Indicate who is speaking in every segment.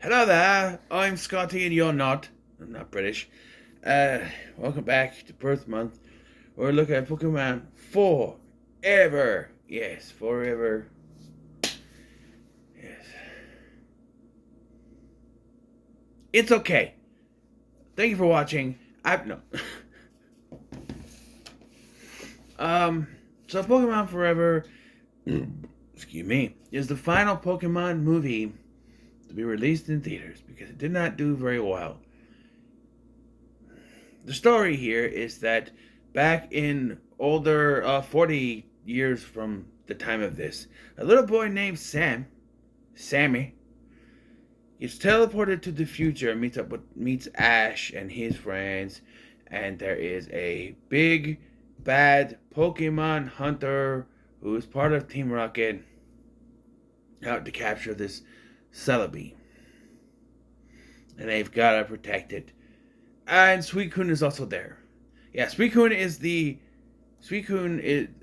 Speaker 1: Hello there, I'm Scotty and you're not. I'm not British. Welcome back to Birth Month. We're looking at Pokemon Forever. Yes, Forever. Yes. It's okay. Thank you for watching. No. um, so Pokemon Forever, excuse me, is the final Pokemon movie to be released in theaters because it did not do very well. The story here is that back in older, 40 years from the time of this, a little boy named Sammy, gets teleported to the future and meets Ash and his friends, and there is a big bad Pokemon hunter who is part of Team Rocket out to capture this Celebi. And they've gotta protect it. And Suicune is also there. Yeah, Suicune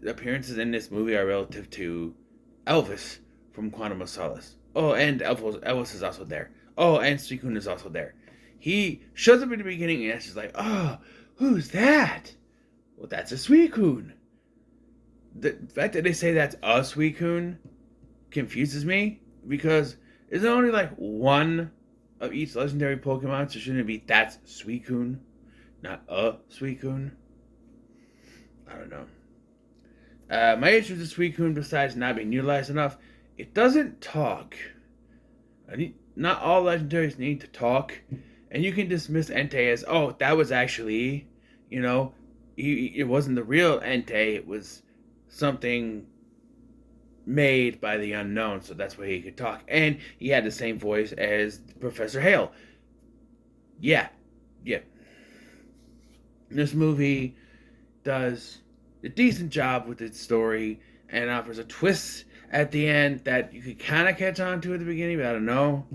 Speaker 1: appearances in this movie are relative to Elvis from Quantum of Solace. Oh, and Elvis is also there. Oh, and Suicune is also there. He shows up at the beginning and it's just like, oh, who's that? Well, that's a Suicune. The fact that they say that's a Suicune confuses me because is there only like one of each legendary Pokemon, so shouldn't it be that's Suicune, not a Suicune? I don't know. My issue with Suicune, besides not being utilized enough, it doesn't talk. Not all legendaries need to talk, and you can dismiss Entei as, oh, that was actually, it wasn't the real Entei, it was something made by the unknown, so that's why he could talk. And he had the same voice as Professor Hale. Yeah. This movie does a decent job with its story and offers a twist at the end that you could kind of catch on to at the beginning, but I don't know.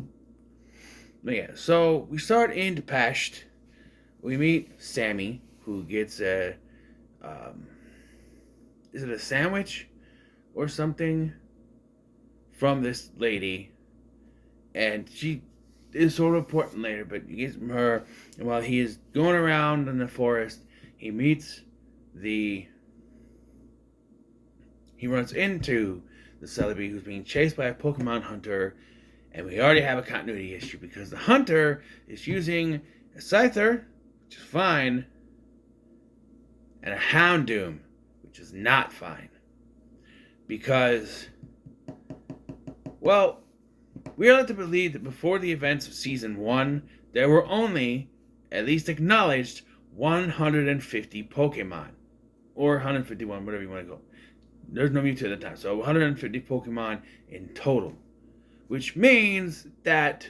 Speaker 1: But yeah, so we start in Depashed. We meet Sammy, who gets is it a sandwich or something from this lady, and she is sort of important later, but he gets from her, and while he is going around in the forest, he runs into the Celebi who's being chased by a Pokemon hunter, and we already have a continuity issue because the hunter is using a Scyther, which is fine, and a Houndoom, which is not fine. Because, well, we are led to believe that before the events of Season 1, there were only, at least acknowledged, 150 Pokemon. Or 151, whatever you want to go. There's no Mewtwo at the time, so 150 Pokemon in total. Which means that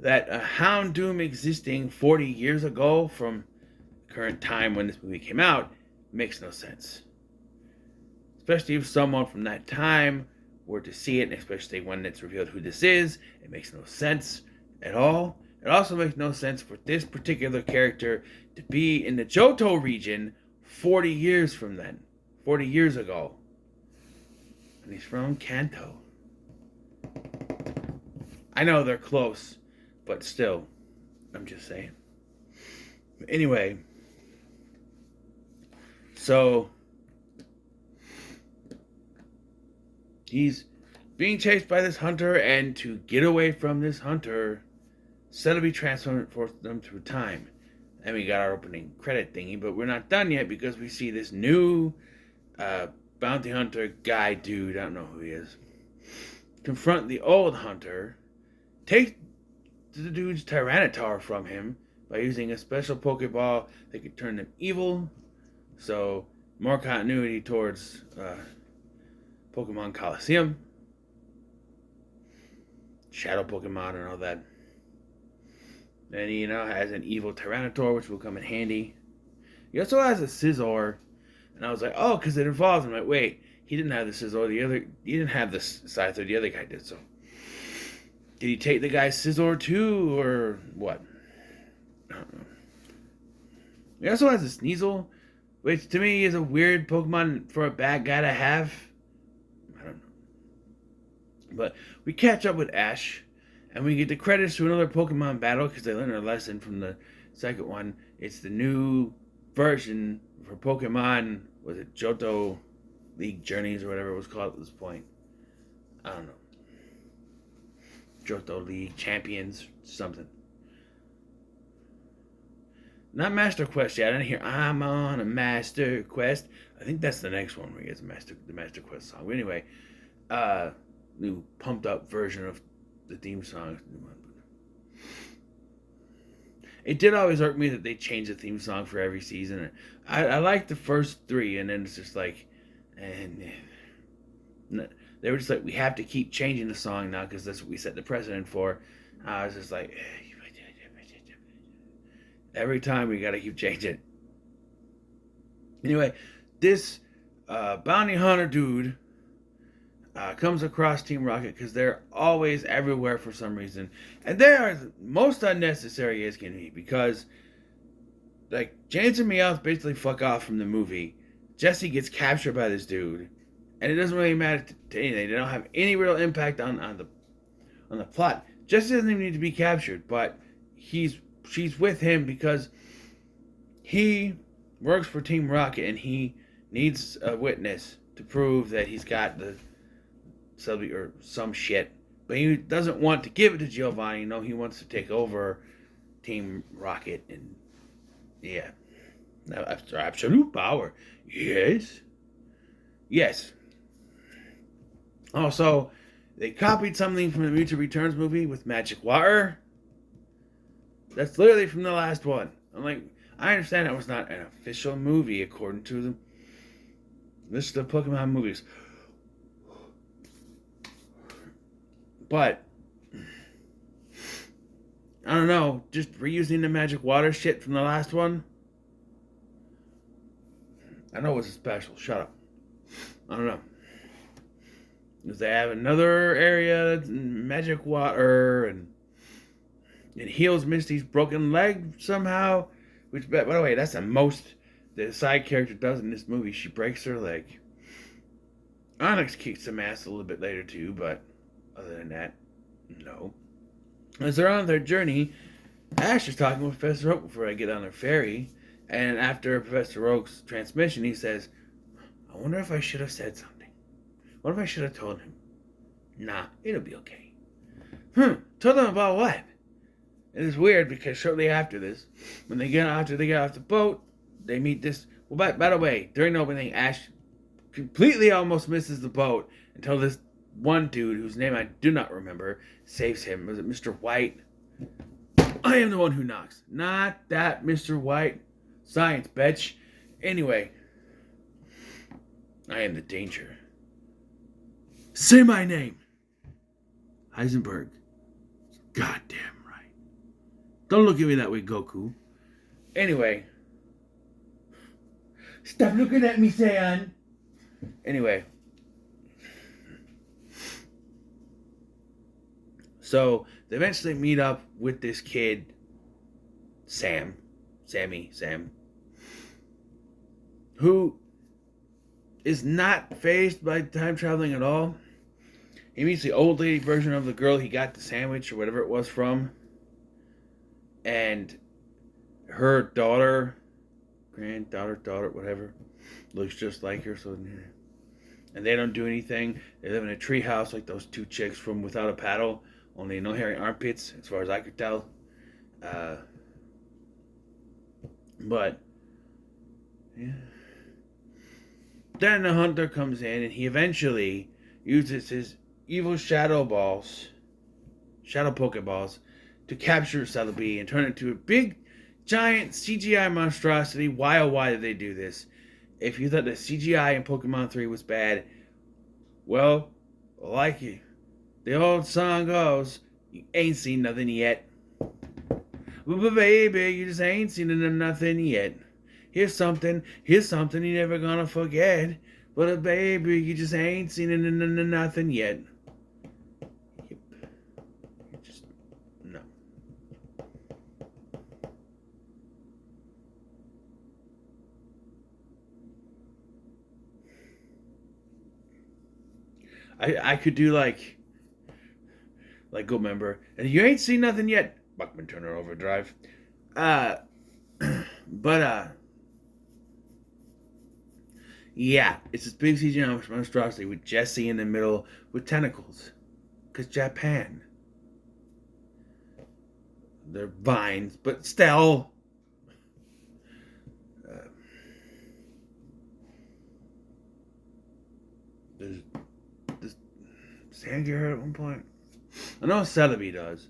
Speaker 1: a Houndoom existing 40 years ago from the current time when this movie came out makes no sense. Especially if someone from that time were to see it, and especially when it's revealed who this is, it makes no sense at all. It also makes no sense for this particular character to be in the Johto region 40 years from then. 40 years ago. And he's from Kanto. I know they're close, but still, I'm just saying. But anyway, so he's being chased by this hunter, and to get away from this hunter, Celebi transformed them through time. And we got our opening credit thingy, but we're not done yet because we see this new bounty hunter guy dude, I don't know who he is, confront the old hunter, take the dude's Tyranitar from him by using a special Pokeball that could turn them evil. So, more continuity towards Pokemon Coliseum, Shadow Pokemon, and all that. And he has an evil Tyranitar, which will come in handy. He also has a Scizor, and I was like, oh, because it evolves. I'm like, wait, he didn't have the Scizor. He didn't have the Scyther. The other guy did. So, did he take the guy's Scizor too, or what? I don't know. He also has a Sneasel, which to me is a weird Pokemon for a bad guy to have. I don't know. But we catch up with Ash, and we get the credits to another Pokemon battle because they learned their lesson from the second one. It's the new version for Pokemon. Was it Johto League Journeys or whatever it was called at this point? I don't know. Johto League Champions something. Not Master Quest yet. I didn't hear I'm on a Master Quest. I think that's the next one where he gets the Master Quest song. But anyway, new pumped up version of the theme song. It did always irk me that they changed the theme song for every season. I liked the first three, and then it's just like, and they were just like, we have to keep changing the song now because that's what we set the precedent for. I was just like, every time we got to keep changing it. Anyway, this bounty hunter dude comes across Team Rocket because they're always everywhere for some reason. And they are most unnecessary as can be because, like, James and Meowth basically fuck off from the movie. Jessie gets captured by this dude. And it doesn't really matter to anything. They don't have any real impact on the plot. Jessie doesn't even need to be captured, but she's with him because he works for Team Rocket and he needs a witness to prove that he's got the Celebi or some shit. But he doesn't want to give it to Giovanni. No, he wants to take over Team Rocket and yeah. After absolute power. Yes. Yes. Also, they copied something from the Mutant Returns movie with Magic Water. That's literally from the last one. I'm like, I understand that was not an official movie according to the list of Pokemon movies. But, I don't know, just reusing the Magic Water shit from the last one. I know it's special. Shut up. I don't know. Because they have another area that's Magic Water and it heals Misty's broken leg somehow. Which, by the way, that's the most the side character does in this movie. She breaks her leg. Onyx kicks some ass a little bit later too, but other than that, no. As they're on their journey, Ash is talking with Professor Oak before they get on their ferry. And after Professor Oak's transmission, he says, I wonder if I should have said something. What if I should have told him? Nah, it'll be okay. Told him about what? It is weird because shortly after this, when they get off the boat, they meet this. Well, by the way, during the opening, Ash completely almost misses the boat until this one dude, whose name I do not remember, saves him. Was it Mr. White? I am the one who knocks. Not that Mr. White. Science, bitch. Anyway, I am the danger. Say my name. Heisenberg. Goddamn right. Don't look at me that way, Goku. Anyway. Stop looking at me, Saiyan. Anyway. So, they eventually meet up with this kid, Sam, who is not fazed by time traveling at all. He meets the old lady version of the girl he got the sandwich or whatever it was from. And her daughter, granddaughter, whatever, looks just like her. So, and they don't do anything. They live in a tree house like those two chicks from Without a Paddle. Only no hairy armpits, as far as I could tell. But, yeah. Then the hunter comes in and he eventually uses his evil shadow Pokeballs, to capture Celebi and turn it into a big, giant CGI monstrosity. Why, oh why did they do this? If you thought the CGI in Pokemon 3 was bad, well, like the old song goes, you ain't seen nothing yet. But baby, you just ain't seen nothing yet. Here's something you never gonna forget. But baby, you just ain't seen nothing yet. Yep. You just, no. I could do like like Gold Member. And you ain't seen nothing yet. Buckman Turner Overdrive. But yeah, it's this big CGI monstrosity with Jesse in the middle with tentacles. Cause Japan. They're vines, but still. There's Sandgear at one point. I know Celebi does.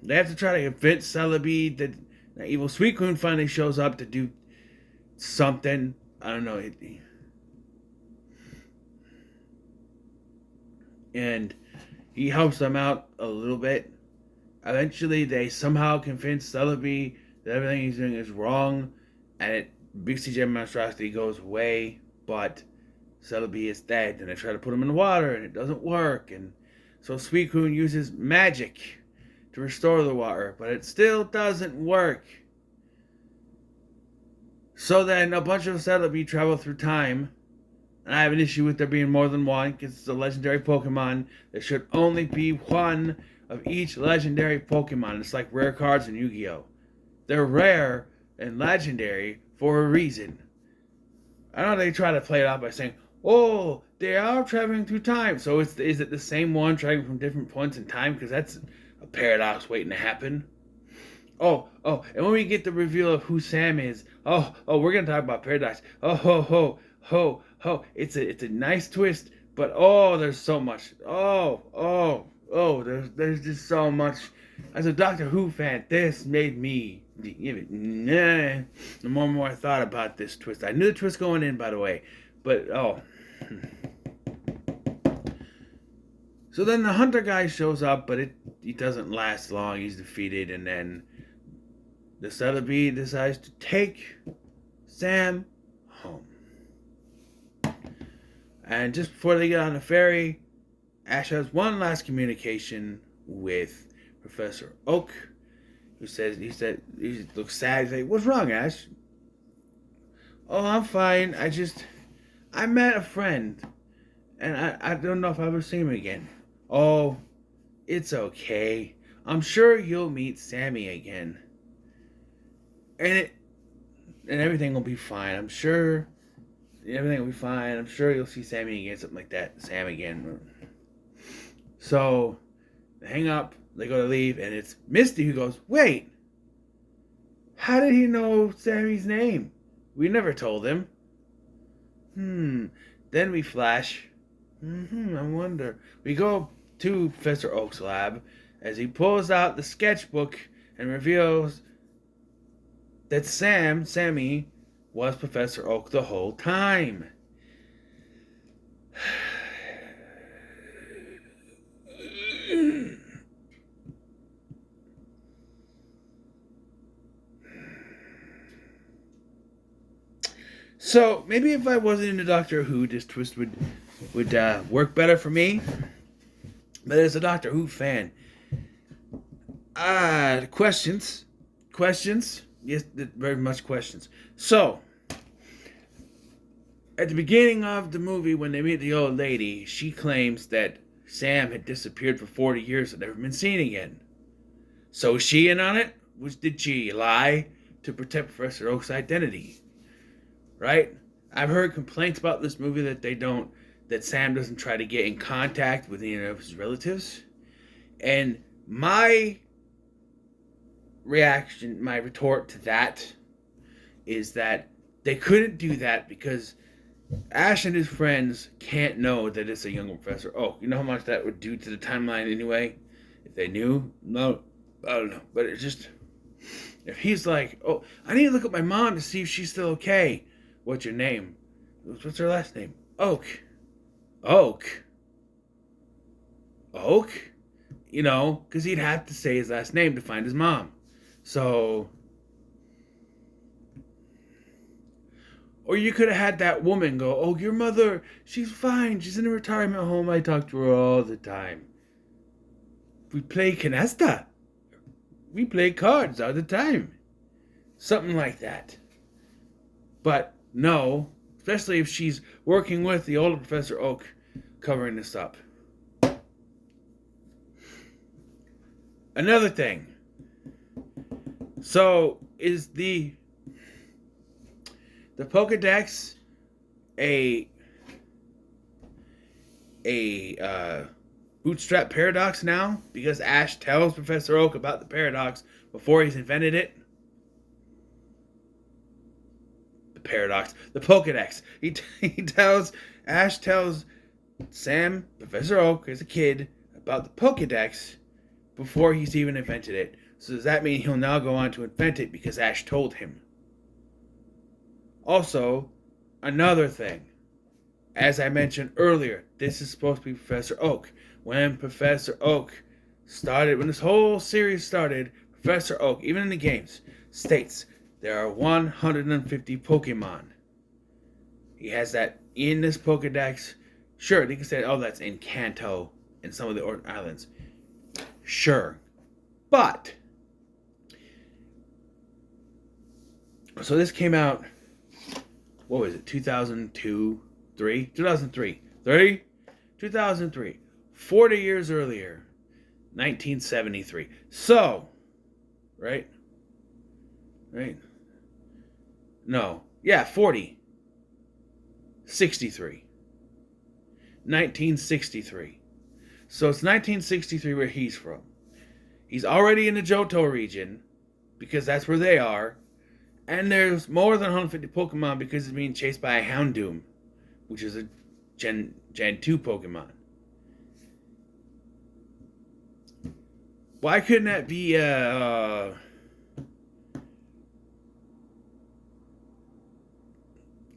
Speaker 1: They have to try to convince Celebi that evil Suicune finally shows up to do something. I don't know. And he helps them out a little bit. Eventually, they somehow convince Celebi that everything he's doing is wrong, and Big CGI monstrosity goes away, but Celebi is dead, and they try to put him in the water, and it doesn't work, and so Suicune uses magic to restore the water, but it still doesn't work. So then a bunch of Celebi travel through time, and I have an issue with there being more than one, because it's a legendary Pokemon. There should only be one of each legendary Pokemon. It's like rare cards in Yu-Gi-Oh! They're rare and legendary for a reason. I know they try to play it out by saying, oh, they are traveling through time. So is it the same one traveling from different points in time? Because that's a paradox waiting to happen. Oh, and when we get the reveal of who Sam is, we're going to talk about paradox. It's a nice twist, but there's so much. There's just so much. As a Doctor Who fan, this made me give it nah. The more and more I thought about this twist. I knew the twist going in, by the way, but So then the hunter guy shows up, but he doesn't last long. He's defeated, and then the Celebi decides to take Sam home. And just before they get on the ferry, Ash has one last communication with Professor Oak, he looks sad. He's like, "What's wrong, Ash?" "Oh, I'm fine. I met a friend, and I don't know if I'll ever see him again." "Oh, it's okay. I'm sure you'll meet Sammy again, and everything will be fine. I'm sure everything will be fine. I'm sure you'll see Sammy again, something like that. Sam again." So they hang up. They go to leave, and it's Misty who goes, "Wait, how did he know Sammy's name? We never told him." Then we flash. I wonder. We go to Professor Oak's lab as he pulls out the sketchbook and reveals that Sammy, was Professor Oak the whole time. So maybe if I wasn't into Doctor Who, this twist would work better for me. But as a Doctor Who fan, questions, yes, very much questions. So at the beginning of the movie, when they meet the old lady, she claims that Sam had disappeared for 40 years and never been seen again. So is she in on it? Did she lie to protect Professor Oak's identity? Right? I've heard complaints about this movie that Sam doesn't try to get in contact with any of his relatives. And my retort to that is that they couldn't do that because Ash and his friends can't know that it's a younger Professor Oak. You know how much that would do to the timeline anyway? If they knew? No, I don't know. But it's just, if he's like, "Oh, I need to look at my mom to see if she's still okay." "What's your name?" "What's her last name?" Oak. You know, because he'd have to say his last name to find his mom. So, or you could have had that woman go, "Oh, your mother, she's fine. She's in a retirement home. I talk to her all the time. We play canasta. We play cards all the time." Something like that. But no, especially if she's working with the older Professor Oak covering this up. Another thing. So is the Pokedex a bootstrap paradox now because Ash tells Professor Oak about the paradox before he's invented it? The paradox, the Pokedex. Ash tells Sam, Professor Oak, as a kid, about the Pokedex before he's even invented it. So does that mean he'll now go on to invent it because Ash told him? Also, another thing. As I mentioned earlier, this is supposed to be Professor Oak. When Professor Oak started, when this whole series started, Professor Oak, even in the games, states there are 150 Pokemon. He has that in this Pokedex. Sure, they can say, oh, that's in Kanto and some of the islands. Sure. But, so this came out, what was it, 2002, 2003. 2003. 40 years earlier, 1973. So, right? No. Yeah, 40. 63. 1963. So it's 1963 where he's from. He's already in the Johto region because that's where they are. And there's more than 150 Pokemon because he's being chased by a Houndoom, which is a Gen 2 Pokemon. Why couldn't that be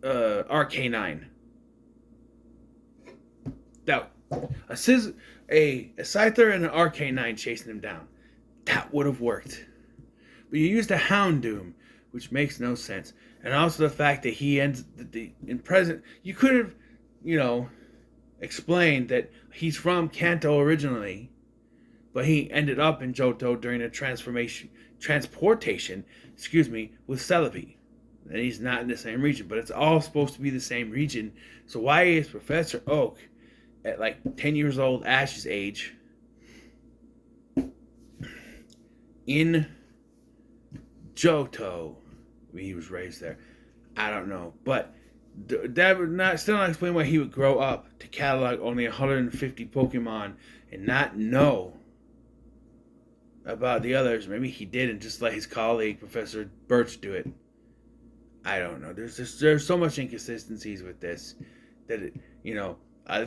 Speaker 1: RK9? That a Scyther and an RK9 chasing him down. That would have worked. But you used a Houndoom, which makes no sense. And also the fact that he ends in present. You could have, explained that he's from Kanto originally, but he ended up in Johto during a transportation, with Celebi. And he's not in the same region, but it's all supposed to be the same region. So why is Professor Oak at like 10 years old, Ash's age, in Johto? He was raised there. I don't know, but that would still not explain why he would grow up to catalog only 150 Pokemon and not know about the others. Maybe he did and just let his colleague Professor Birch do it. I don't know. There's so much inconsistencies with this that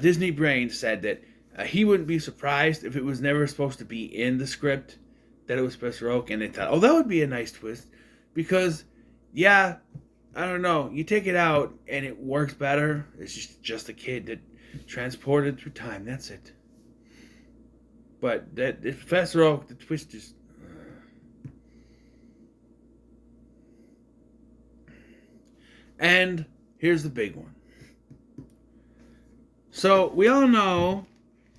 Speaker 1: Disney Brain said that he wouldn't be surprised if it was never supposed to be in the script that it was Professor Oak, and they thought, oh, that would be a nice twist because, yeah, I don't know, you take it out and it works better. It's just a kid that transported through time. That's it. But that Professor Oak, the twist is. And here's the big one. So we all know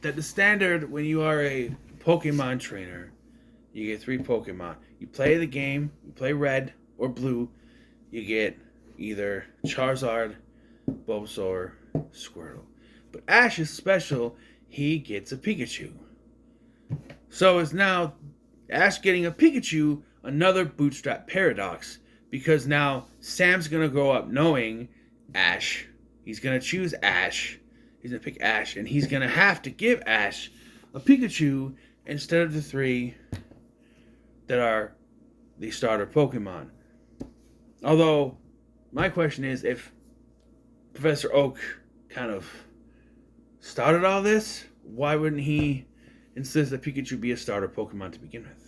Speaker 1: that the standard when you are a Pokemon trainer, you get 3 Pokemon. You play the game, you play red or blue, you get either Charizard, Bulbasaur, Squirtle. But Ash is special, he gets a Pikachu. So is now Ash getting a Pikachu another bootstrap paradox, because now Sam's going to grow up knowing Ash. He's going to choose Ash. He's going to pick Ash, and he's going to have to give Ash a Pikachu instead of the 3 that are the starter Pokemon. Although, my question is, if Professor Oak kind of started all this, why wouldn't he insist that Pikachu be a starter Pokemon to begin with?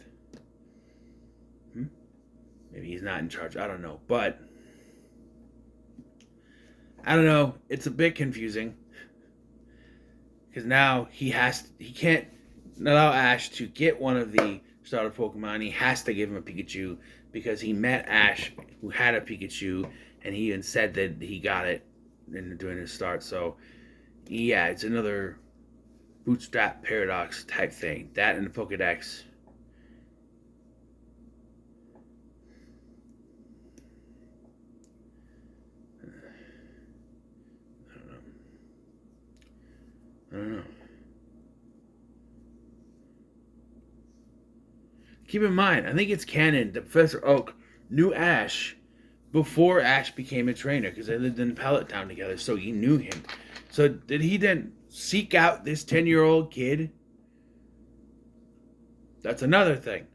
Speaker 1: Maybe he's not in charge. I don't know. But, I don't know. It's a bit confusing. Because now he can't allow Ash to get one of the starter Pokemon. He has to give him a Pikachu because he met Ash who had a Pikachu, and he even said that he got it during his start. So, yeah, it's another bootstrap paradox type thing. That and the Pokedex. I don't know. Keep in mind, I think it's canon that Professor Oak knew Ash before Ash became a trainer because they lived in Pallet Town together, so he knew him. So did he then seek out this 10-year-old kid? That's another thing.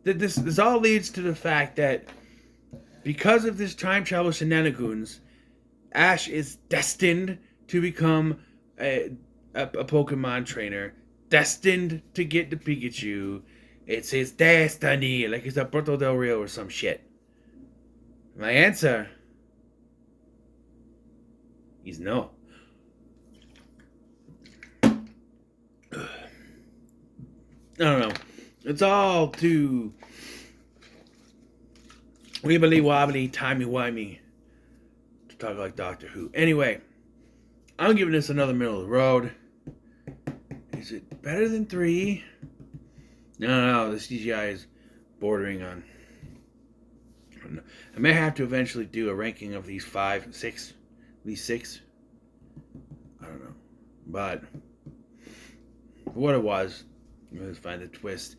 Speaker 1: This all leads to the fact that because of this time travel shenanigans, Ash is destined to become a Pokemon trainer, destined to get the Pikachu. It's his destiny, like it's a Puerto del Rio or some shit. My answer is no. I don't know. It's all too wibbly wobbly, timey wimey to talk like Doctor Who. Anyway, I'm giving this another middle of the road. Is it better than 3? No, the CGI is bordering on. I may have to eventually do a ranking of these 5, 6, at least 6. I don't know. But what it was find the twist.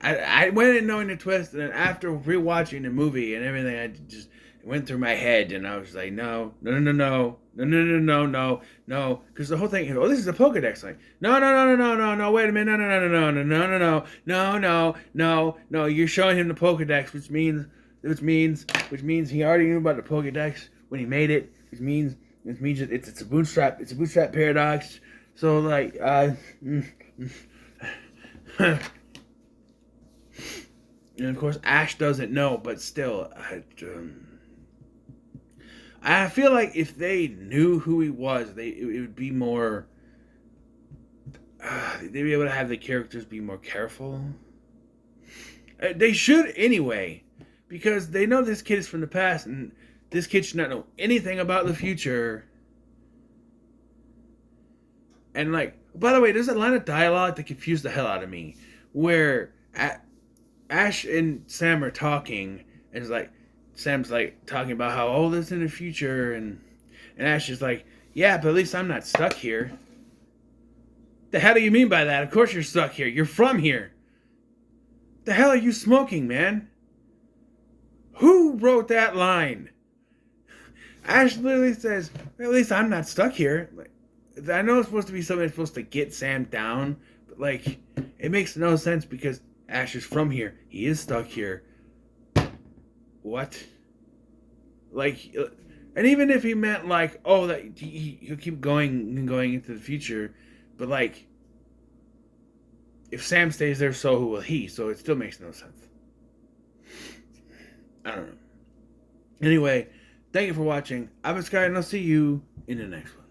Speaker 1: I went in knowing the twist, and then after rewatching the movie and everything, I just went through my head, and I was like, no, because the whole thing, this is a Pokedex, like, no, wait a minute, no, you're showing him the Pokedex, which means he already knew about the Pokedex when he made it, which means it's a bootstrap paradox, so like, and of course Ash doesn't know, but still, I feel like if they knew who he was, it would be more. They'd be able to have the characters be more careful. They should anyway, because they know this kid is from the past, and this kid should not know anything about the future. And like, by the way, there's a line of dialogue that confused the hell out of me, where Ash and Sam are talking, and it's like Sam's like talking about how old it's in the future, and Ash is like, yeah, but at least I'm not stuck here. The hell do you mean by that? Of course you're stuck here. You're from here. The hell are you smoking, man? Who wrote that line? Ash literally says, well, at least I'm not stuck here. Like, I know it's supposed to be something that's supposed to get Sam down, but like, it makes no sense because Ash is from here. He is stuck here. What? Like, and even if he meant like, oh, that he'll keep going and going into the future, but like, if Sam stays there, so will he. So it still makes no sense. I don't know. Anyway, thank you for watching. I've been Sky, and I'll see you in the next one.